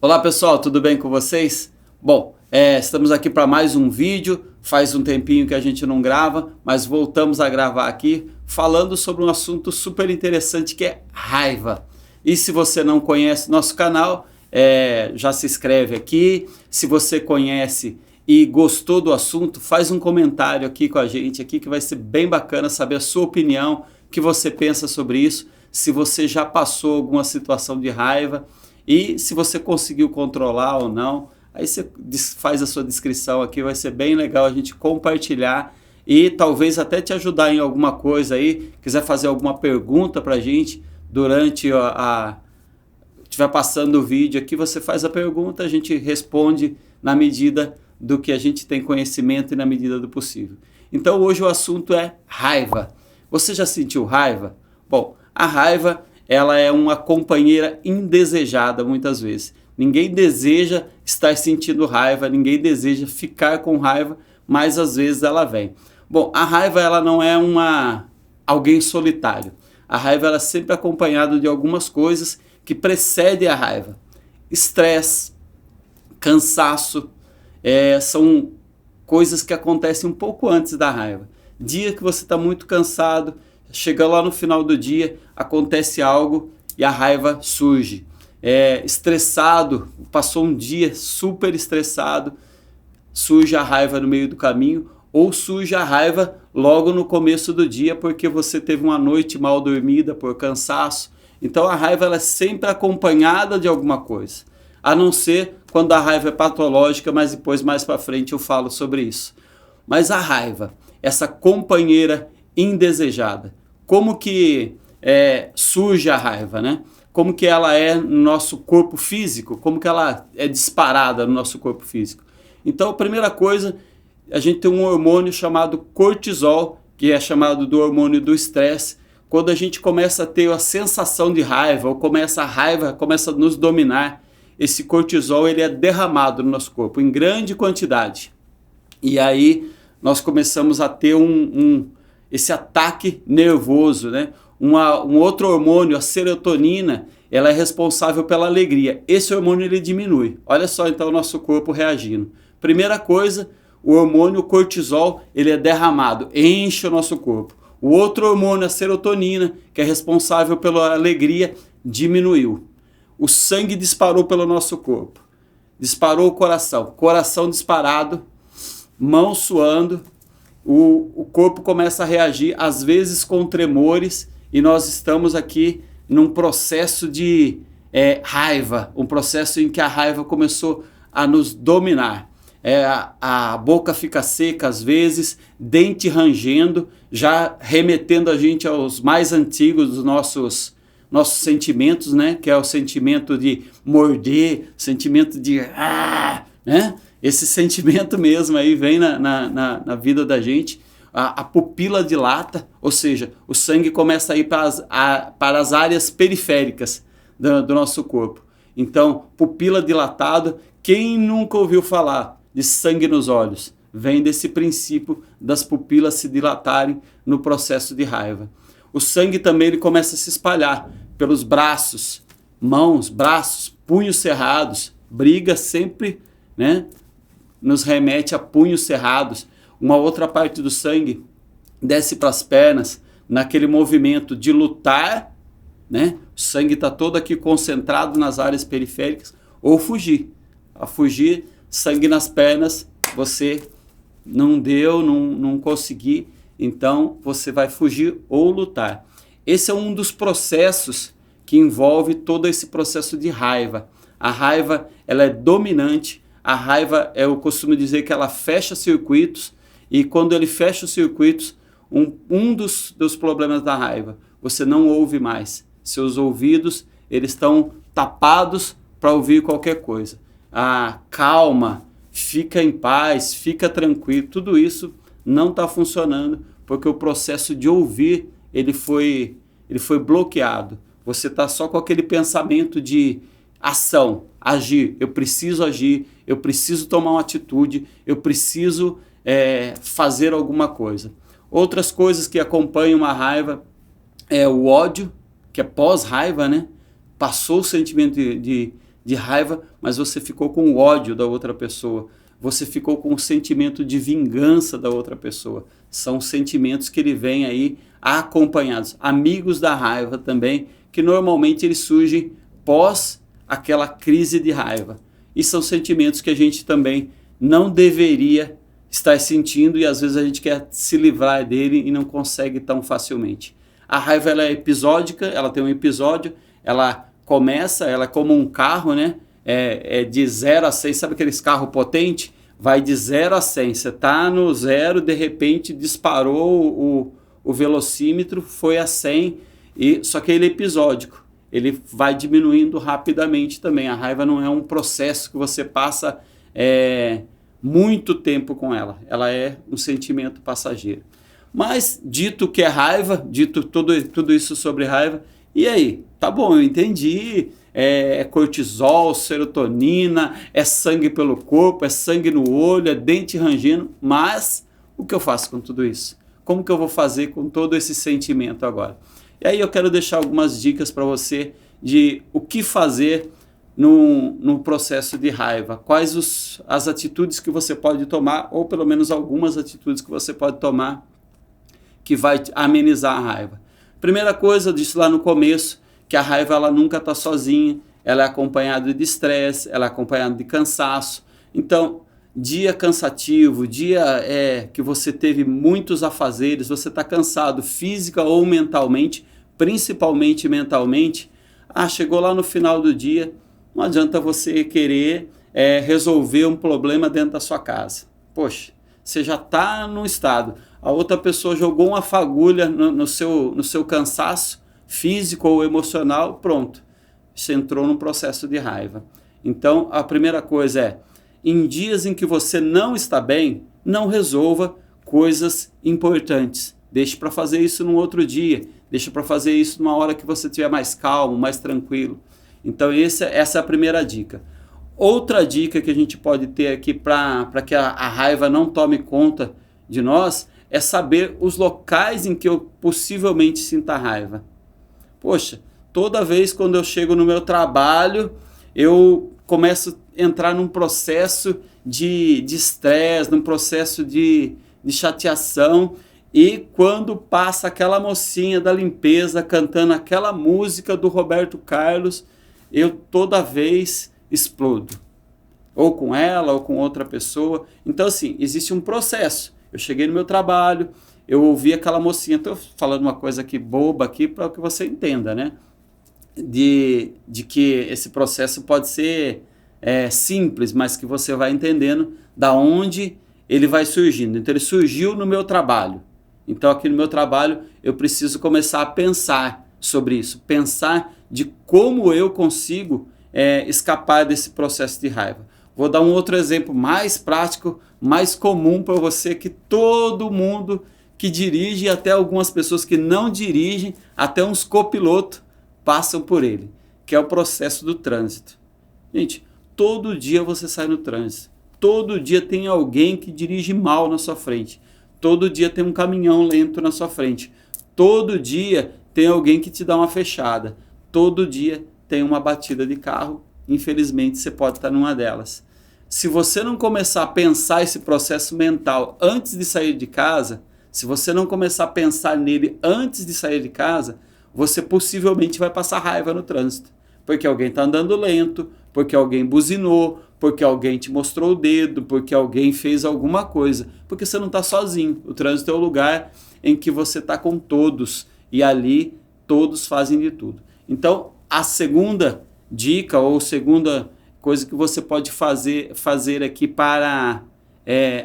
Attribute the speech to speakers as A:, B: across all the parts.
A: Olá pessoal, tudo bem com vocês? Bom, estamos aqui para mais um vídeo. Faz um tempinho que a gente não grava, mas voltamos a gravar aqui falando sobre um assunto super interessante que é raiva. E se você não conhece nosso canal, já se inscreve aqui. Se você conhece e gostou do assunto, faz um comentário aqui com a gente aqui, que vai ser bem bacana saber a sua opinião, o que você pensa sobre isso, se você já passou alguma situação de raiva e se você conseguiu controlar ou não. Aí você faz a sua descrição aqui, vai ser bem legal a gente compartilhar e talvez até te ajudar em alguma coisa aí. Quiser fazer alguma pergunta pra gente durante estiver passando o vídeo aqui, você faz a pergunta, a gente responde na medida do que a gente tem conhecimento e na medida do possível. Então hoje o assunto é raiva. Você já sentiu raiva? Bom, a raiva, ela é uma companheira indesejada muitas vezes. Ninguém deseja estar sentindo raiva, ninguém deseja ficar com raiva, mas às vezes ela vem. Bom, a raiva, ela não é alguém solitário. A raiva, ela é sempre acompanhada de algumas coisas que precedem a raiva. Estresse, cansaço, são coisas que acontecem um pouco antes da raiva. Dia que você está muito cansado, chega lá no final do dia, acontece algo e a raiva surge. Estressado, passou um dia super estressado, surge a raiva no meio do caminho, ou surge a raiva logo no começo do dia, porque você teve uma noite mal dormida por cansaço. Então a raiva, ela é sempre acompanhada de alguma coisa, a não ser quando a raiva é patológica, mas depois mais para frente eu falo sobre isso. Mas a raiva, essa companheira indesejada, como que surge a raiva, né? Como que ela é no nosso corpo físico, como que ela é disparada no nosso corpo físico. Então a primeira coisa, a gente tem um hormônio chamado cortisol, que é chamado do hormônio do estresse. Quando a gente começa a ter a sensação de raiva, ou a raiva começa a nos dominar, esse cortisol, ele é derramado no nosso corpo em grande quantidade. E aí nós começamos a ter esse ataque nervoso, né? Um outro hormônio, a serotonina, ela é responsável pela alegria. Esse hormônio, ele diminui. Olha só então o nosso corpo reagindo. Primeira coisa, o hormônio cortisol, ele é derramado, enche o nosso corpo. O outro hormônio, a serotonina, que é responsável pela alegria, diminuiu. O sangue disparou pelo nosso corpo. Disparou o coração. Coração disparado, mão suando, o corpo começa a reagir, às vezes com tremores, e nós estamos aqui num processo de raiva, um processo em que a raiva começou a nos dominar. A boca fica seca às vezes, dente rangendo, já remetendo a gente aos mais antigos dos nossos sentimentos, né? Que é o sentimento de morder, sentimento de né? Esse sentimento mesmo aí vem na vida da gente. A pupila dilata, ou seja, o sangue começa a ir para as áreas periféricas do nosso corpo. Então, pupila dilatada, quem nunca ouviu falar de sangue nos olhos? Vem desse princípio das pupilas se dilatarem no processo de raiva. O sangue também, ele começa a se espalhar pelos braços, mãos, braços, punhos cerrados. Briga sempre, né, nos remete a punhos cerrados. Uma outra parte do sangue desce para as pernas, naquele movimento de lutar, né? O sangue está todo aqui concentrado nas áreas periféricas, ou fugir. A fugir, sangue nas pernas, você não deu, não consegui, então você vai fugir ou lutar. Esse é um dos processos que envolve todo esse processo de raiva. A raiva, ela é dominante. A raiva, eu costumo dizer que ela fecha circuitos, e quando ele fecha os circuitos, um dos problemas da raiva, você não ouve mais. Seus ouvidos, eles estão tapados para ouvir qualquer coisa. Calma, fica em paz, fica tranquilo, tudo isso não está funcionando, porque o processo de ouvir, ele foi bloqueado. Você está só com aquele pensamento de ação, agir, eu preciso tomar uma atitude, eu preciso fazer alguma coisa. Outras coisas que acompanham uma raiva é o ódio, que é pós-raiva, né? Passou o sentimento de de raiva, mas você ficou com o ódio da outra pessoa. Você ficou com o sentimento de vingança da outra pessoa. São sentimentos que ele vem aí acompanhados. Amigos da raiva também, que normalmente eles surgem pós aquela crise de raiva. E são sentimentos que a gente também não deveria estar sentindo e às vezes a gente quer se livrar dele e não consegue tão facilmente. A raiva ela é episódica, ela tem um episódio, ela começa, ela é como um carro, né? É de 0 a 100, sabe aqueles carros potentes? Vai de 0 a 100, você está no 0, de repente disparou o velocímetro, foi a 100, só que ele é episódico, ele vai diminuindo rapidamente também. A raiva não é um processo que você passa muito tempo com ela, ela é um sentimento passageiro. Mas dito que é raiva, dito tudo isso sobre raiva, e aí? Tá bom, eu entendi, é cortisol, serotonina, é sangue pelo corpo, é sangue no olho, é dente rangendo, mas o que eu faço com tudo isso? Como que eu vou fazer com todo esse sentimento agora? E aí eu quero deixar algumas dicas para você de o que fazer no processo de raiva. Quais as atitudes que você pode tomar, ou pelo menos algumas atitudes que você pode tomar que vai amenizar a raiva. Primeira coisa, eu disse lá no começo, que a raiva ela nunca está sozinha, ela é acompanhada de estresse, ela é acompanhada de cansaço. Então, dia cansativo, dia que você teve muitos afazeres, você está cansado física ou mentalmente, principalmente mentalmente, chegou lá no final do dia, não adianta você querer resolver um problema dentro da sua casa. Poxa, você já está num estado, a outra pessoa jogou uma fagulha no seu cansaço físico ou emocional, pronto, você entrou num processo de raiva. Então, a primeira coisa é, em dias em que você não está bem, não resolva coisas importantes. Deixe para fazer isso num outro dia, deixe para fazer isso numa hora que você estiver mais calmo, mais tranquilo. Então, essa é a primeira dica. Outra dica que a gente pode ter aqui para que a raiva não tome conta de nós é saber os locais em que eu possivelmente sinta raiva. Poxa, toda vez quando eu chego no meu trabalho, eu começo a entrar num processo de estresse, num processo de chateação, e quando passa aquela mocinha da limpeza cantando aquela música do Roberto Carlos, eu toda vez explodo. Ou com ela, ou com outra pessoa. Então, assim, existe um processo. Eu cheguei no meu trabalho, eu ouvi aquela mocinha, estou falando uma coisa aqui boba aqui para que você entenda, né? De que esse processo pode ser simples, mas que você vai entendendo da onde ele vai surgindo. Então ele surgiu no meu trabalho. Então aqui no meu trabalho eu preciso começar a pensar sobre isso, pensar de como eu consigo escapar desse processo de raiva. Vou dar um outro exemplo mais prático, mais comum para você, que todo mundo que dirige, até algumas pessoas que não dirigem, até uns copilotos, passam por ele, que é o processo do trânsito. Gente, todo dia você sai no trânsito, todo dia tem alguém que dirige mal na sua frente, todo dia tem um caminhão lento na sua frente, todo dia tem alguém que te dá uma fechada, todo dia tem uma batida de carro, infelizmente você pode estar numa delas. Se você não começar a pensar esse processo mental antes de sair de casa, se você não começar a pensar nele antes de sair de casa, você possivelmente vai passar raiva no trânsito. Porque alguém está andando lento, porque alguém buzinou, porque alguém te mostrou o dedo, porque alguém fez alguma coisa. Porque você não está sozinho. O trânsito é o lugar em que você está com todos. E ali todos fazem de tudo. Então, a segunda dica ou segunda coisa que você pode fazer aqui para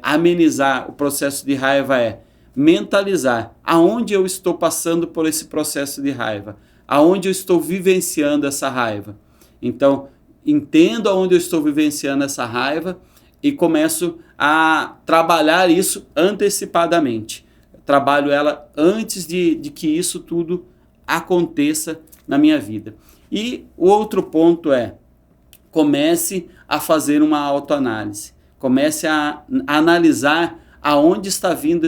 A: amenizar o processo de raiva é mentalizar aonde eu estou passando por esse processo de raiva, aonde eu estou vivenciando essa raiva. Então, entendo aonde eu estou vivenciando essa raiva e começo a trabalhar isso antecipadamente. Trabalho ela antes de que isso tudo aconteça na minha vida. E o outro ponto é, comece a fazer uma autoanálise. Comece a analisar da onde está vindo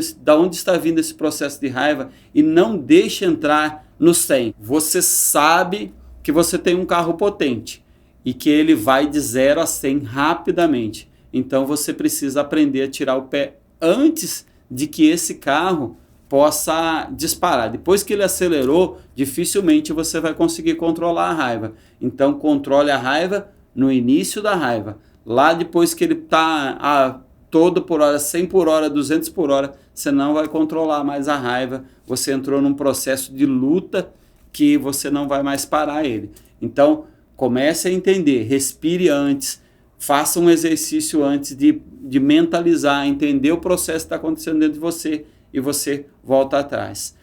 A: esse processo de raiva e não deixe entrar no 100. Você sabe que você tem um carro potente. e que ele vai de 0 a 100 rapidamente. Então você precisa aprender a tirar o pé antes de que esse carro possa disparar. Depois que ele acelerou, dificilmente você vai conseguir controlar a raiva. Então controle a raiva no início da raiva. Lá depois que ele está a todo por hora, 100 por hora, 200 por hora, você não vai controlar mais a raiva. Você entrou num processo de luta que você não vai mais parar ele. Então comece a entender, respire antes, faça um exercício antes de mentalizar, entender o processo que está acontecendo dentro de você e você volta atrás.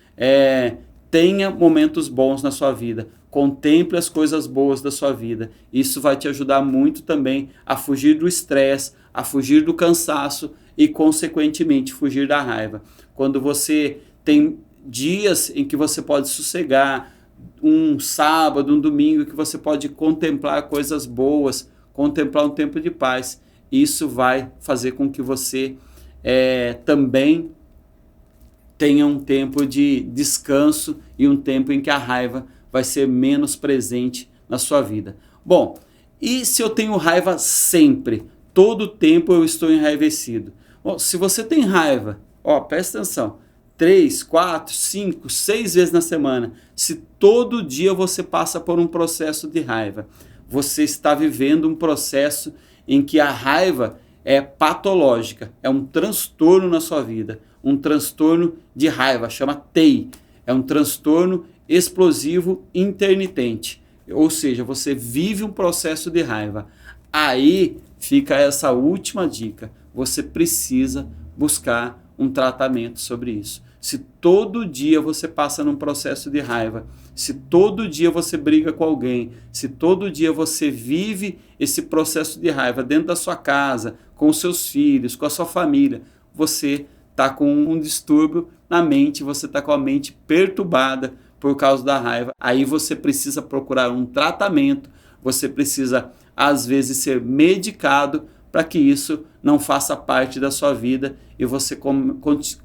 A: Tenha momentos bons na sua vida, contemple as coisas boas da sua vida. Isso vai te ajudar muito também a fugir do estresse, a fugir do cansaço e, consequentemente, fugir da raiva. Quando você tem dias em que você pode sossegar, um sábado, um domingo, que você pode contemplar coisas boas, contemplar um tempo de paz, isso vai fazer com que você também tenha um tempo de descanso e um tempo em que a raiva vai ser menos presente na sua vida. Bom, e se eu tenho raiva sempre? Todo tempo eu estou enraivecido. Bom, se você tem raiva, presta atenção, 3, 4, 5, 6 vezes na semana, se todo dia você passa por um processo de raiva, você está vivendo um processo em que a raiva é patológica, é um transtorno na sua vida, um transtorno de raiva, chama TEI, é um transtorno explosivo intermitente, ou seja, você vive um processo de raiva. Aí fica essa última dica, você precisa buscar um tratamento sobre isso. Se todo dia você passa num processo de raiva, se todo dia você briga com alguém, se todo dia você vive esse processo de raiva dentro da sua casa, com os seus filhos, com a sua família, você está com um distúrbio na mente, você está com a mente perturbada por causa da raiva. Aí você precisa procurar um tratamento, você precisa, às vezes, ser medicado para que isso não faça parte da sua vida e você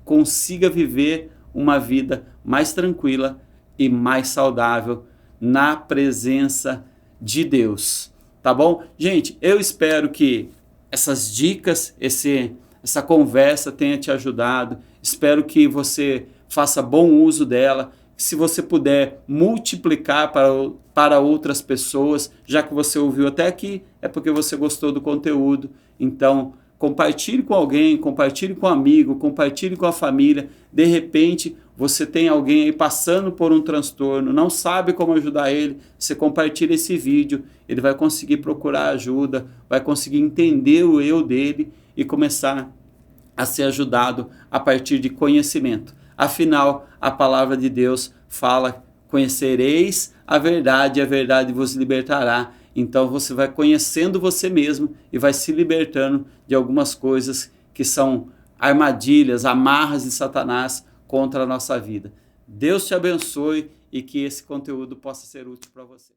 A: consiga viver uma vida mais tranquila e mais saudável na presença de Deus. Tá bom? Gente, eu espero que essas dicas, essa conversa tenha te ajudado. Espero que faça bom uso dela. Se você puder multiplicar para outras pessoas, já que você ouviu até aqui, é porque você gostou do conteúdo. Então, compartilhe com alguém, compartilhe com um amigo, compartilhe com a família. De repente, você tem alguém aí passando por um transtorno, não sabe como ajudar ele, você compartilha esse vídeo, ele vai conseguir procurar ajuda, vai conseguir entender o eu dele e começar a ser ajudado a partir de conhecimento. Afinal, a palavra de Deus fala: conhecereis a verdade vos libertará. Então você vai conhecendo você mesmo e vai se libertando de algumas coisas que são armadilhas, amarras de Satanás contra a nossa vida. Deus te abençoe e que esse conteúdo possa ser útil para você.